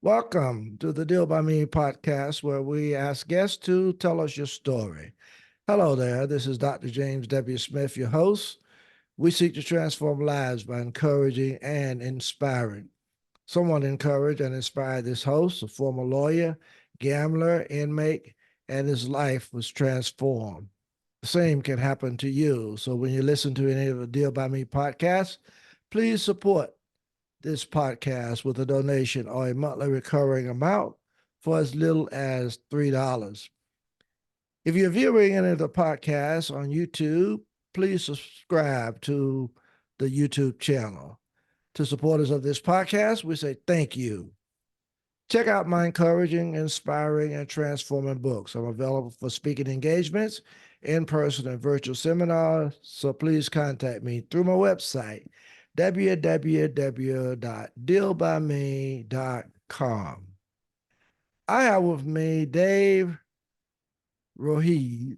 Welcome to the Deal by Me podcast, where we ask guests to tell us your story. Hello there. This is Dr. James W. Smith, your host. We seek to transform lives by encouraging and inspiring. Someone encouraged and inspired this host, a former lawyer, gambler, inmate, and his life was transformed. The same can happen to you. So when you listen to any of the Deal by Me podcasts, please support this podcast with a donation or a monthly recurring amount for as little as $3. If you're viewing any of the podcasts on YouTube, please subscribe to the YouTube channel. To supporters of this podcast, we say thank you. Check out my encouraging, inspiring, and transforming books. I'm available for speaking engagements, in-person and virtual seminars, so please contact me through my website, www.dealbyme.com. I have with me Dave Rohee,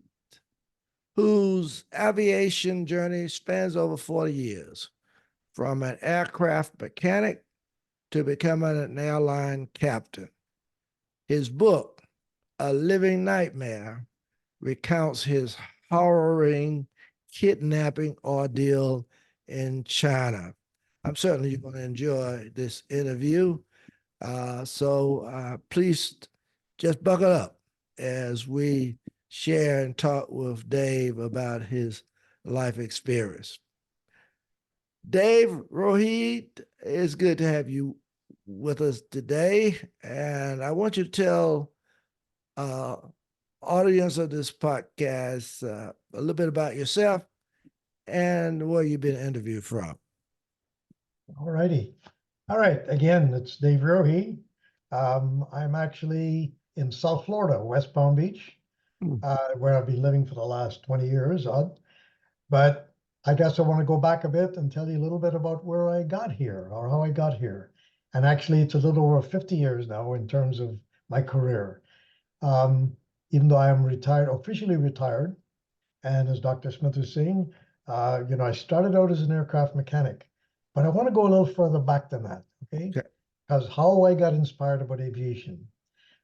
whose aviation journey spans over 40 years, from an aircraft mechanic to becoming an airline captain. His book, A Living Nightmare, recounts his harrowing kidnapping ordeal in China. I'm certainly you're going to enjoy this interview. So please just buckle up as we share and talk with Dave about his life experience. Dave Rohee, it's good to have you with us today. And I want you to tell audience of this podcast a little bit about yourself and where you've been interviewed from. All righty. All right. Again, it's Dave Rohee. I'm actually in South Florida, West Palm Beach, where I've been living for the last 20 years odd. But I guess I want to go back a bit and tell you a little bit about where I got here or how I got here. And actually, it's a little over 50 years now in terms of my career. Even though I am retired, officially retired, and as Dr. Smith was saying, I started out as an aircraft mechanic, but I want to go a little further back than that, okay? Because how I got inspired about aviation.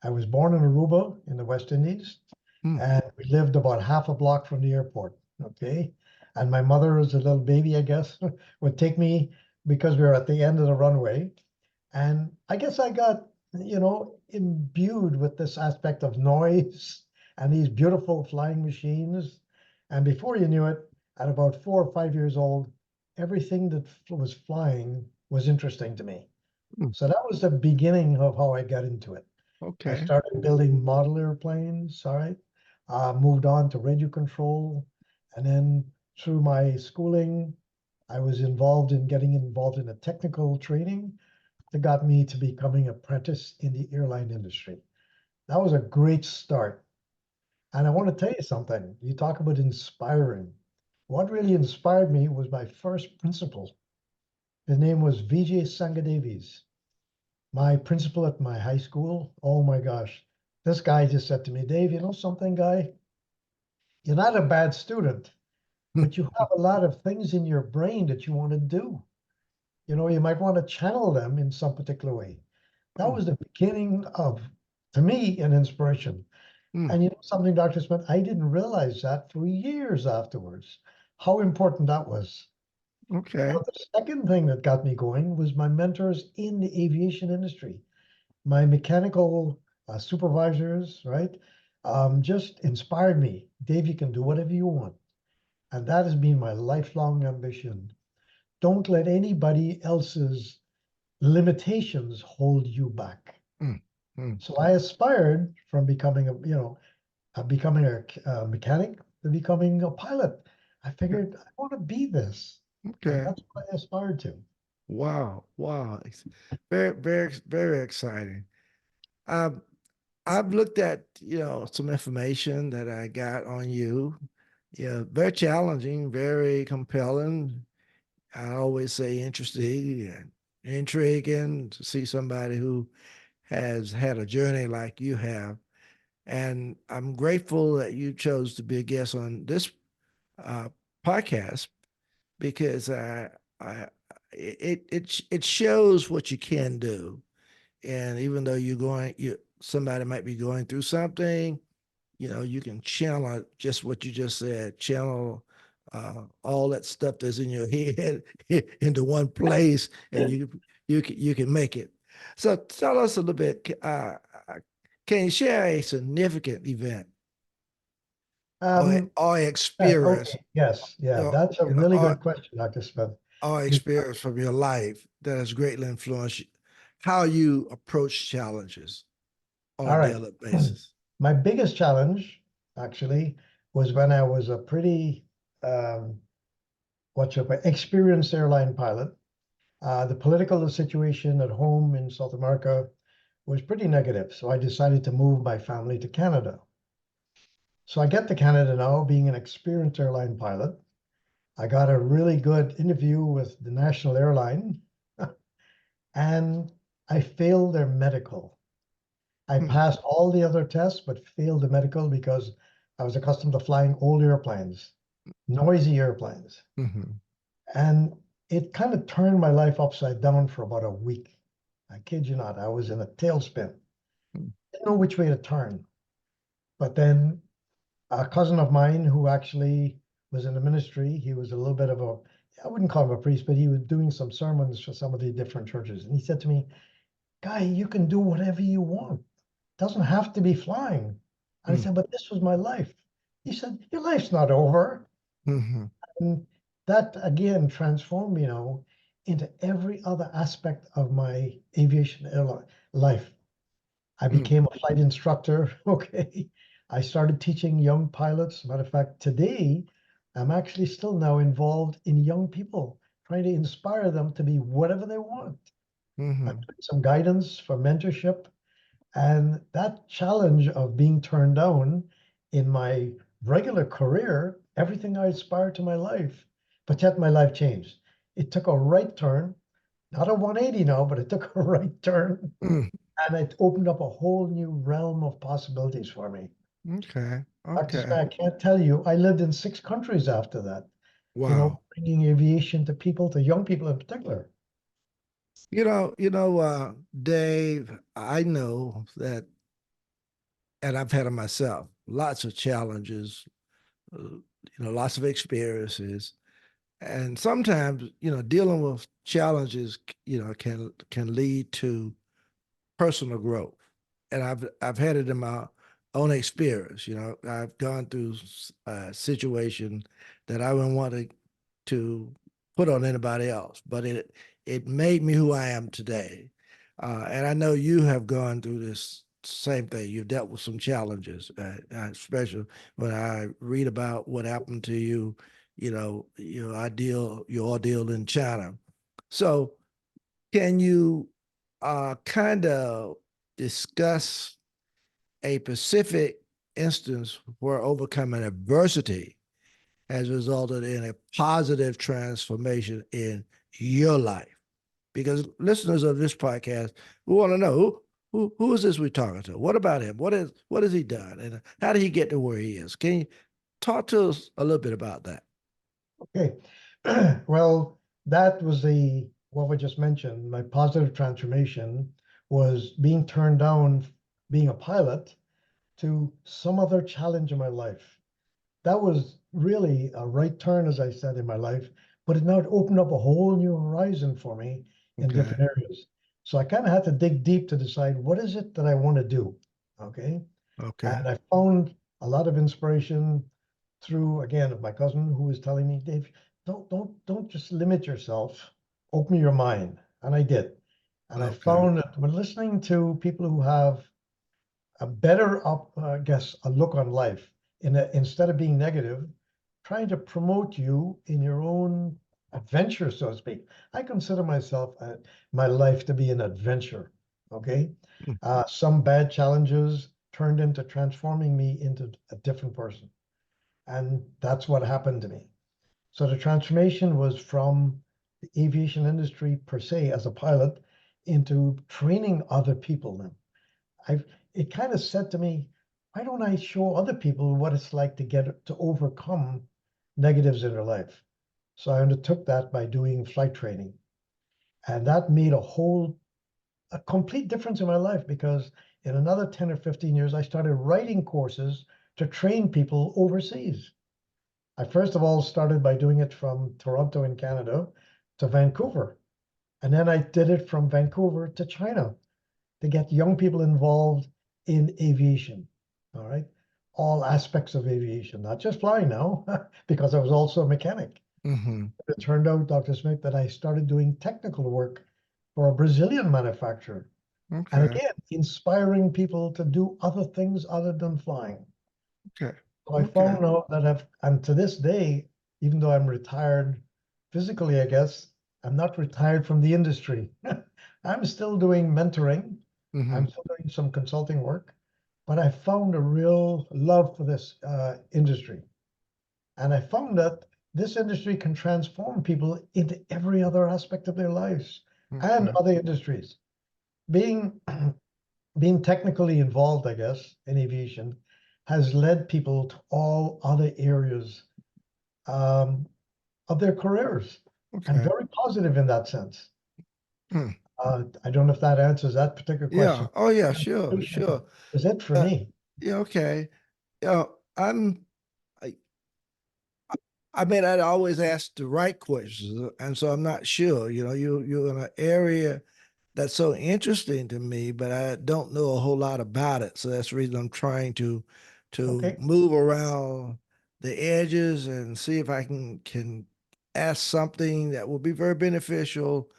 I was born in Aruba in the West Indies, and we lived about half a block from the airport, okay? And my mother, as a little baby, I guess, would take me because we were at the end of the runway. And I guess I got, imbued with this aspect of noise and these beautiful flying machines. And before you knew it, at about 4 or 5 years old, everything that was flying was interesting to me. So that was the beginning of how I got into it. Okay. I started building model airplanes, all right? Moved on to radio control. And then through my schooling, I was getting involved in a technical training that got me to becoming an apprentice in the airline industry. That was a great start. And I want to tell you something. You talk about inspiring. What really inspired me was my first principal. His name was Vijay Sangadavis, my principal at my high school. Oh my gosh. This guy just said to me, Dave, you know something, guy? You're not a bad student, but you have a lot of things in your brain that you want to do. You might want to channel them in some particular way. That was the beginning of, to me, an inspiration. And you know something, Dr. Smith, I didn't realize that for years afterwards, how important that was. Okay. Now, the second thing that got me going was my mentors in the aviation industry. My mechanical supervisors, right, just inspired me. Dave, you can do whatever you want. And that has been my lifelong ambition. Don't let anybody else's limitations hold you back. So I aspired from becoming a mechanic to becoming a pilot. I figured I want to be this. Okay. And that's what I aspired to. Wow. It's very, very, very exciting. I've looked at, some information that I got on you. Yeah, very challenging, very compelling. I always say interesting and intriguing to see somebody who has had a journey like you have. And I'm grateful that you chose to be a guest on this uh, podcast because it shows what you can do. And even though somebody might be going through something, you can channel just what you just said, channel all that stuff that's in your head into one place, and you can make it. So tell us a little bit. Can you share a significant event or Um, or yeah, experience, okay, yes, yeah, or, that's a you know, really or good question, Dr. Smith. or Because, experience from your life that has greatly influenced how you approach challenges on a all right, daily basis? my biggest challenge actually was when I was a pretty um, experienced airline pilot. The political situation at home in South America was pretty negative, so I decided to move my family to Canada. So I get to Canada now, being an experienced airline pilot. I got a really good interview with the national airline, and I failed their medical. I Hmm. passed all the other tests, but failed the medical because I was accustomed to flying old airplanes, noisy airplanes. Mhm. And it kind of turned my life upside down for about a week. I kid you not, I was in a tailspin. Didn't know which way to turn. But then a cousin of mine who actually was in the ministry, he was a little bit of a, I wouldn't call him a priest, but he was doing some sermons for some of the different churches. And he said to me, Guy, you can do whatever you want. It doesn't have to be flying. And I Mm. said, but this was my life. He said, your life's not over. Mhm. And that again transformed me, into every other aspect of my aviation airline life. I Mm. became a flight instructor. Okay. I started teaching young pilots. Matter of fact, today I'm actually still now involved in young people, trying to inspire them to be whatever they want. I'm Mhm. doing some guidance for mentorship. And that challenge of being turned down in my regular career, everything I aspired to my life, but yet my life changed. It took a right turn, not a 180 now, but it took a right turn. Mm. And it opened up a whole new realm of possibilities for me. Okay. Dr. Okay. Smith, I can't tell you, I lived in 6 countries after that, Wow. bringing aviation to people, to young people in particular. Dave, I know that, and I've had it myself, lots of challenges, lots of experiences. And sometimes, dealing with challenges, can lead to personal growth. And I've had it in my own experience. I've gone through a situation that I wouldn't want to put on anybody else, but it made me who I am today. And I know you have gone through this same thing. You've dealt with some challenges, especially when I read about what happened to you. Your ordeal in China. So, can you kind of discuss a specific instance where overcoming adversity has resulted in a positive transformation in your life? Because listeners of this podcast, we want to know who is this we're talking to? What about him? What has he done? And how did he get to where he is? Can you talk to us a little bit about that? Okay. Well, that was what we just mentioned. My positive transformation was being turned down, being a pilot, to some other challenge in my life. That was really a right turn, as I said, in my life, but it now opened up a whole new horizon for me in Okay. different areas. So I kind of had to dig deep to decide what is it that I want to do. Okay. Okay. And I found a lot of inspiration through, again, my cousin who was telling me, Dave, don't just limit yourself, open your mind. And I did. And I Okay. found that when listening to people who have a better I guess, a look on life, instead of being negative, trying to promote you in your own adventure, so to speak. I consider my life to be an adventure. Okay. Mm. Some bad challenges turned into transforming me into a different person. And that's what happened to me. So the transformation was from the aviation industry per se as a pilot into training other people then. I've it kind of said to me, why don't I show other people what it's like to overcome negatives in their life? So I undertook that by doing flight training. And that made a whole a complete difference in my life because in another 10 or 15 years, I started writing courses to train people overseas. I first of all started by doing it from Toronto in Canada to Vancouver. And then I did it from Vancouver to China to get young people involved in aviation. All right. All aspects of aviation, not just flying now, because I was also a mechanic. Mm-hmm. It turned out, Dr. Smith, that I started doing technical work for a Brazilian manufacturer. And Okay. again, inspiring people to do other things other than flying. Okay. So I Okay. found out that and to this day, even though I'm retired physically, I guess, I'm not retired from the industry. I'm still doing mentoring. Mm-hmm. I'm still doing some consulting work, but I found a real love for this industry. And I found that this industry can transform people into every other aspect of their lives and Okay. other industries. Being being technically involved, I guess, in aviation has led people to all other areas um, of their careers and Okay. very positive in that sense. Hmm. I don't know if that answers that particular Yeah. question. Oh, yeah. Sure. Sure. Is it for Uh, me? yeah. Okay. Yeah. I, I mean, I'd always ask the right questions, and so I'm not sure. You're in an area that's so interesting to me, but I don't know a whole lot about it. So that's the reason I'm trying to Okay, move around the edges and see if I can ask something that will be very beneficial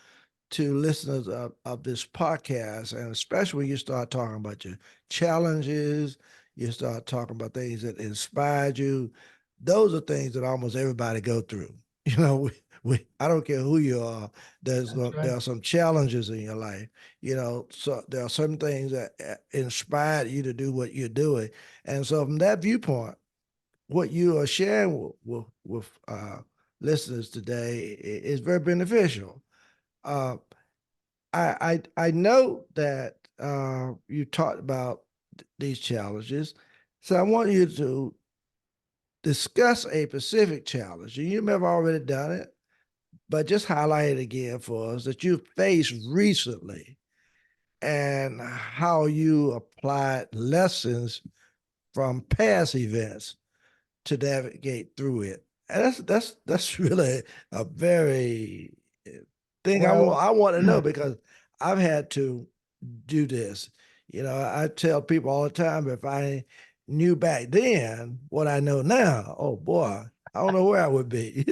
to listeners of this podcast, and especially when you start talking about your challenges, you start talking about things that inspired you. Those are things that almost everybody go through. You know, I don't care who you are. that's There right. are some challenges in your life. So there are certain things that inspired you to do what you're doing, and so from that viewpoint, what you are sharing with listeners today is very beneficial. Uh, I know that you talked about these challenges, so I want you to discuss a specific challenge. You may have already done it, but just highlight it again for us that you faced recently and how you applied lessons from past events to navigate through it. And that's really a very thing Well, I want to know because I've had to do this. I tell people all the time if I knew back then what I know now, oh boy, I don't know where I would be.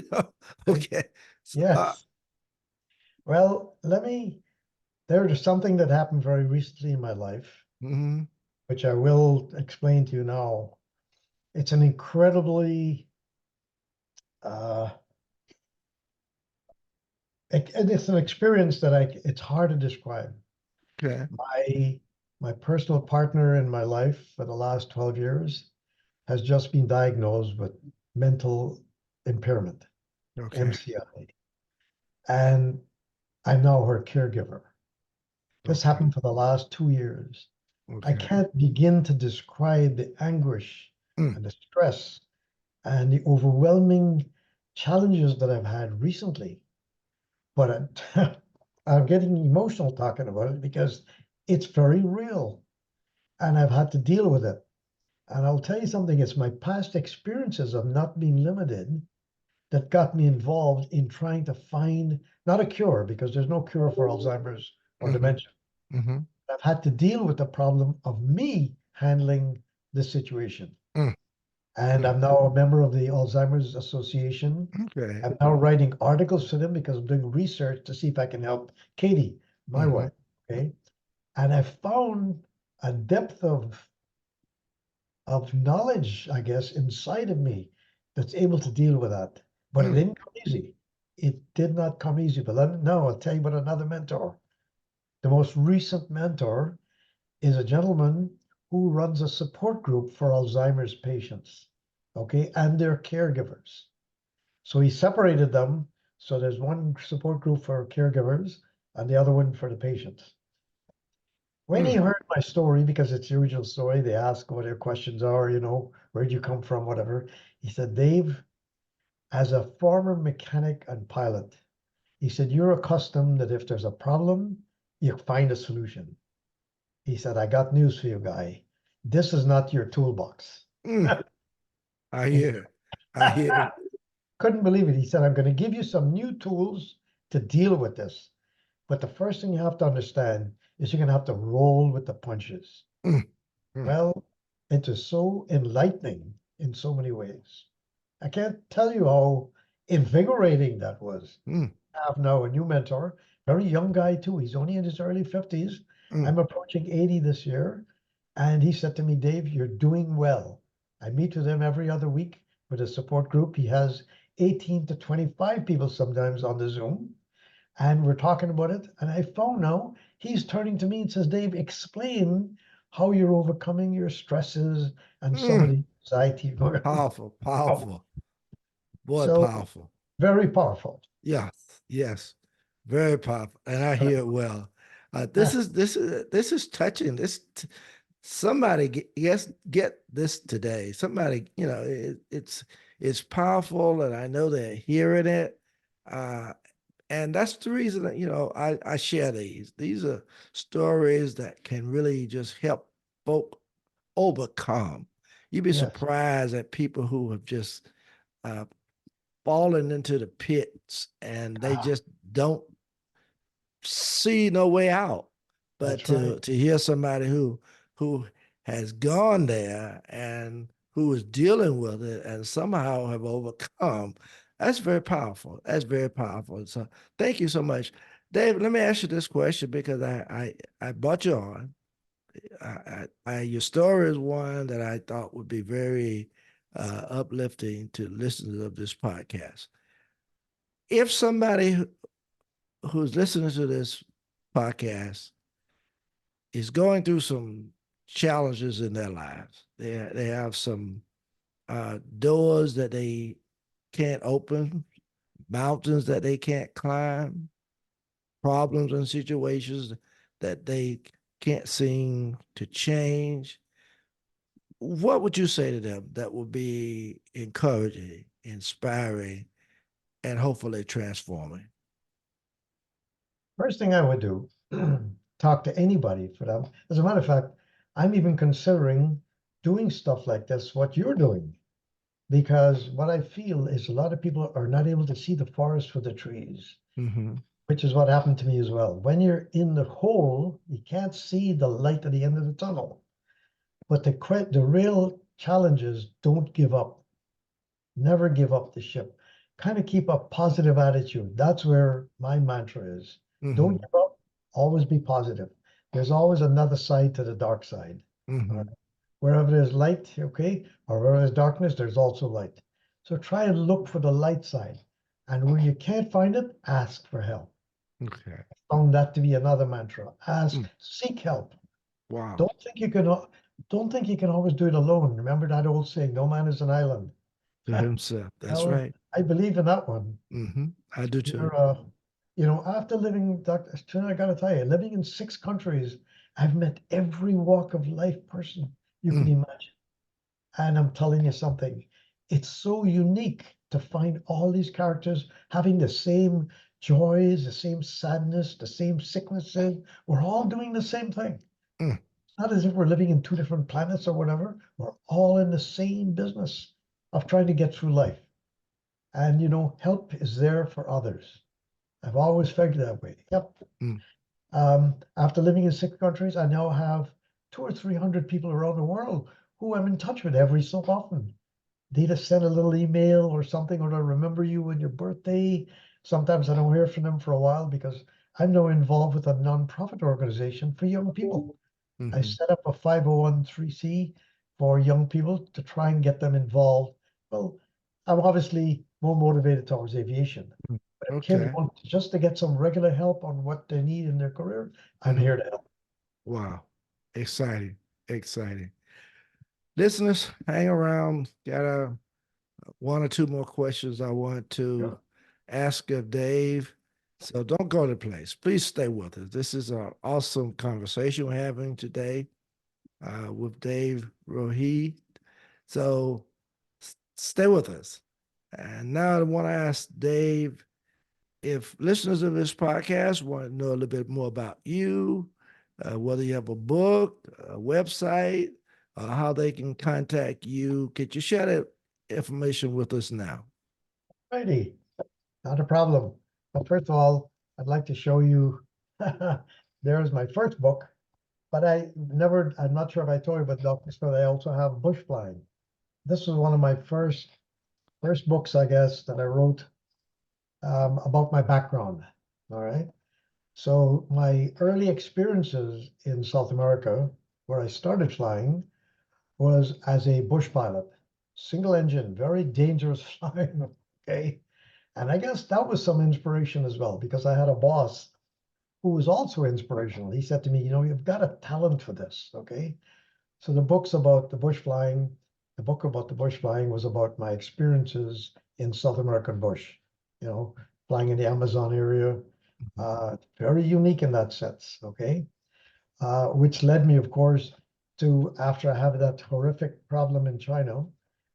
okay. Okay. So, Yes. Well, there's something that happened very recently in my life, mhm, which I will explain to you now. It's an incredibly uh, it's an experience that it's hard to describe. okay. My my personal partner in my life for the last 12 years has just been diagnosed with mental impairment, Okay. MCI, and I'm now her caregiver. This Okay. happened for the last 2 years. I Okay. can't begin to describe the anguish Mm, and the stress and the overwhelming challenges that I've had recently. But I'm getting emotional talking about it because it's very real and I've had to deal with it. And I'll tell you something, it's my past experiences of not being limited that got me involved in trying to find not a cure, because there's no cure for Alzheimer's or mm-hmm, dementia. mm-hmm, I've had to deal with the problem of me handling the situation. mm, And mm, I'm now a member of the Alzheimer's Association. okay. I'm now writing articles for them because I'm doing research to see if I can help Katie, my Mm-hmm, wife. Okay. And I found a depth of knowledge, I guess, inside of me that's able to deal with that. But it mm, didn't come easy. It did not come easy. But no, I'll tell you about another mentor. The most recent mentor is a gentleman who runs a support group for Alzheimer's patients, okay, and their caregivers. So he separated them. So there's one support group for caregivers and the other one for the patients. When he mm, heard my story, because it's the original story, they ask what their questions are, where'd you come from, whatever. He said, Dave, as a former mechanic and pilot, he said, you're accustomed that if there's a problem, you find a solution. He said, I got news for you, guy. This is not your toolbox. Mm, I hear. I hear. Couldn't believe it. He said, I'm going to give you some new tools to deal with this. But the first thing you have to understand is you're going to have to roll with the punches. Mm, mm, Well, it is so enlightening in so many ways. I can't tell you how invigorating that was. mm, I have now a new mentor, very young guy too. He's only in his early 50s. mm, I'm approaching 80 this year. And he said to me, Dave, you're doing well. I meet with him every other week with a support group. He has 18 to 25 people sometimes on the Zoom. And we're talking about it. And I found now he's turning to me and says, Dave, explain how you're overcoming your stresses and some of mm. the anxiety going Powerful, on. powerful. Boy, So powerful. very powerful. Yes, yes, very powerful, and I hear it well. Ah, This is touching. Somebody get this today. Somebody, it's powerful, and I know they're hearing it. Uh, and that's the reason that I share these. These are stories that can really just help folk overcome. You'd be yes, surprised at people who have just uh, fallen into the pits and they ah, just don't see no way out. But that's right. to hear somebody who has gone there and who is dealing with it and somehow have overcome, that's very powerful. That's very powerful. So thank you so much. David, let me ask you this question because I brought you on. Your story is one that I thought would be very uplifting to listeners of this podcast. If somebody who's listening to this podcast is going through some challenges in their lives, they have some doors that they can't open, mountains that they can't climb, problems and situations that they can't seem to change. What would you say to them that would be encouraging, inspiring, and hopefully transforming? First thing I would do, talk to anybody for them. As a matter of fact, I'm even considering doing stuff like this, what you're doing, because what I feel is a lot of people are not able to see the forest for the trees, Mm-hmm. which is what happened to me as well. When you're in the hole, you can't see the light at the end of the tunnel. But the real challenge is don't give up. Never give up the ship. Kind of keep a positive attitude. That's where my mantra is. Don't Mm-hmm. give up. Always be positive. There's always another side to the dark side. All Mm-hmm. right? Wherever there's light, okay, or wherever there's darkness, there's also light. So try and look for the light side. And where you can't find it, ask for help. Okay. Found that to be another mantra. Ask, Mm. seek help. Wow. Don't think you can don't think you can always do it alone. Remember that old saying, no man is an island. To himself. That's Well, right. I believe in that one. Mm-hmm. I do too. You're, after living, Dr. Turner, I gotta tell you, living in 6 countries, I've met every walk of life person you can Mm, imagine. And I'm telling you something, it's so unique to find all these characters having the same joys, the same sadness, the same sicknesses. We're all doing the same thing. mm, Not as if we're living in 2 different planets or whatever. We're all in the same business of trying to get through life. And help is there for others. I've always felt that way. Yep. mm, After living in 6 countries, I now have 200 or 300 people around the world who I'm in touch with every so often. They just send a little email or something, or to remember you on your birthday. Sometimes I don't hear from them for a while because I'm now involved with a nonprofit organization for young people. I mm-hmm. set up a 501c for young people to try and get them involved. Well, I'm obviously more motivated towards aviation. Mm. But if kids Okay. want just to get some regular help on what they need in their career, I'm Mm-hmm. here to help. Wow. Exciting. Exciting. Listeners, hang around. Got one or two more questions I want to Sure. ask of Dave. So don't go to place. Please stay with us. This is an awesome conversation we're having today with Dave Rohee. So stay with us. And now I want to ask Dave, if listeners of this podcast want to know a little bit more about you, whether you have a book, a website, how they can contact you, could you share that information with us now? Righty, not a problem. Well, first of all, I'd like to show you, there's my first book, but I'm not sure if I told you, but I also have bush flying. This was one of my first books, I guess, that I wrote about my background. All right. So my early experiences in South America, where I started flying, was as a bush pilot, single engine, very dangerous flying. Okay. And I guess that was some inspiration as well, because I had a boss who was also inspirational. He said to me, you've got a talent for this. Okay. So the books about the bush flying, the book about the bush flying was about my experiences in South American bush, you know, flying in the Amazon area. Very unique in that sense. Okay. Which led me, of course, to after I had that horrific problem in China.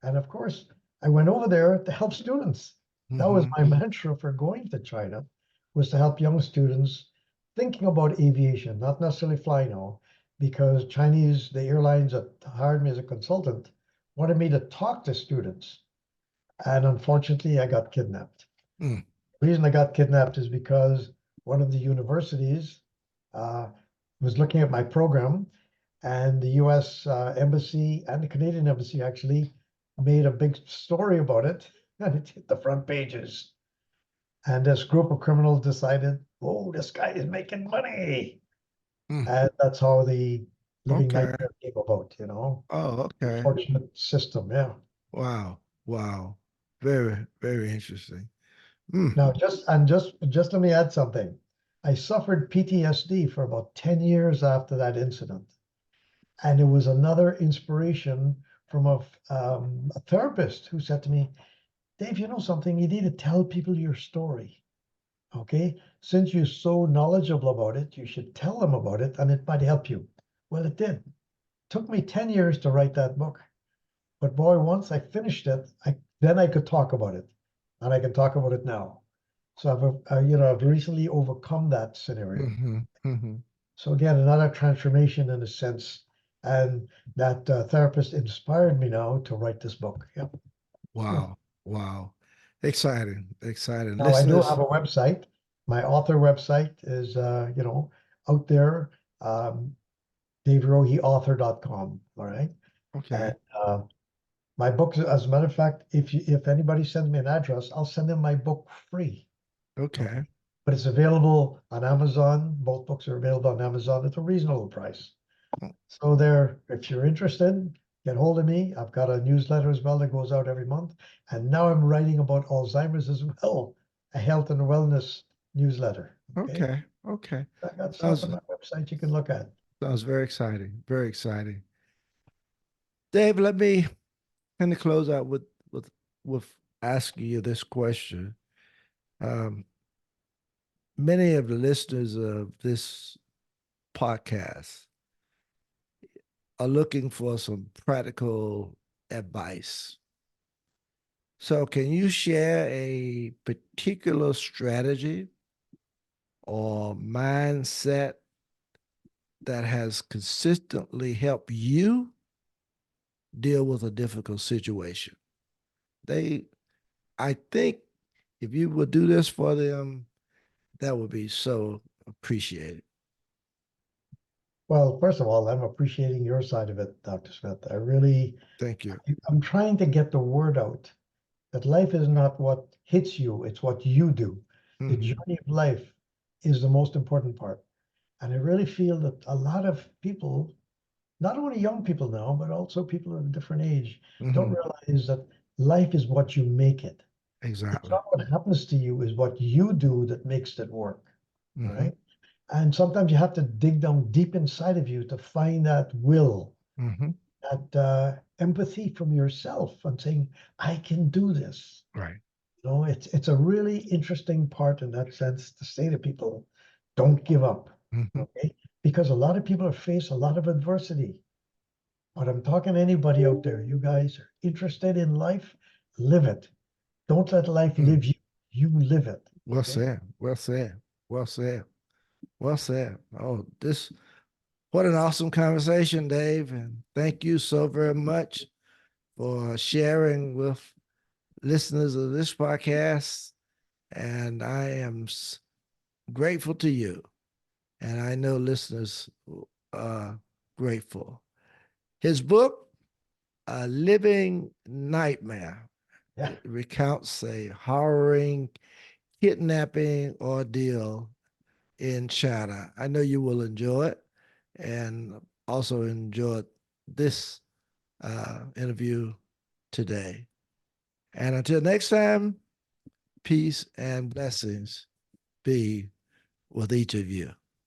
And of course, I went over there to help students. That was my mantra for going to China, was to help young students thinking about aviation, not necessarily flying now, because the airlines that hired me as a consultant, wanted me to talk to students. And unfortunately, I got kidnapped. Mm. The reason I got kidnapped is because one of the universities uh, was looking at my program, and the US embassy and the Canadian embassy actually made a big story about it, and it hit the front pages. And this group of criminals decided, oh, this guy is making money. Mm. And that's how the living Okay. nightmare came about, Oh, okay. Unfortunate system, yeah. Wow. Wow. Very, very interesting. Mm. Now, just let me add something. I suffered PTSD for about 10 years after that incident. And it was another inspiration from a therapist who said to me, Dave, you know something? You need to tell people your story. Okay. Since you're so knowledgeable about it, you should tell them about it and it might help you. Well, it did. It took me 10 years to write that book. But boy, once I finished it, then I could talk about it. And I can talk about it now. So I've recently overcome that scenario. Mm-hmm. Mm-hmm. So again, another transformation in a sense, and that therapist inspired me now to write this book. Yep. Wow. Wow. Exciting. Exciting. Now I do have Listeners. a website. My author website is, out there, daveroheeauthor.com. All right. Okay. And my book, as a matter of fact, if anybody sends me an address, I'll send them my book free. Okay. Okay. But it's available on Amazon. Both books are available on Amazon at a reasonable price. So if you're interested, get hold of me. I've got a newsletter as well that goes out every month. And now I'm writing about Alzheimer's as well, a health and wellness newsletter. Okay. Okay. Okay. I got stuff Sounds on my website you can look at. sounds very exciting. Very exciting. Dave, let me kind of close out with asking you this question. Um, Many of the listeners of this podcast are looking for some practical advice. So, can you share a particular strategy or mindset that has consistently helped you deal with a difficult situation? They, I think, if you would do this for them, that would be so appreciated. Well, first of all, I'm appreciating your side of it, Dr. Smith. Thank you. I'm trying to get the word out that life is not what hits you, it's what you do. The Mm-hmm. journey of life is the most important part. And I really feel that a lot of people, not only young people now, but also people of a different age, don't Mm-hmm. realize that life is what you make it. It's Exactly. not what happens to you, is what you do that makes it work. All Mm-hmm. right. And sometimes you have to dig down deep inside of you to find that will, Mm-hmm. that empathy from yourself and saying, I can do this. Right. It's a really interesting part in that sense to say to people, don't give up. Mm-hmm. Okay. Because a lot of people have faced a lot of adversity. But I'm talking to anybody out there, you guys are interested in life, live it. Don't let life Mm. live you. You live it. Well Okay. said. Well said. Well said. Well said. Oh, what an awesome conversation, Dave. And thank you so very much for sharing with listeners of this podcast. And I am grateful to you. And I know listeners are grateful. His book, A Living Nightmare, Yeah. recounts a harrowing kidnapping ordeal in China. I know you will enjoy it and also enjoyed this interview today. And until next time, peace and blessings be with each of you.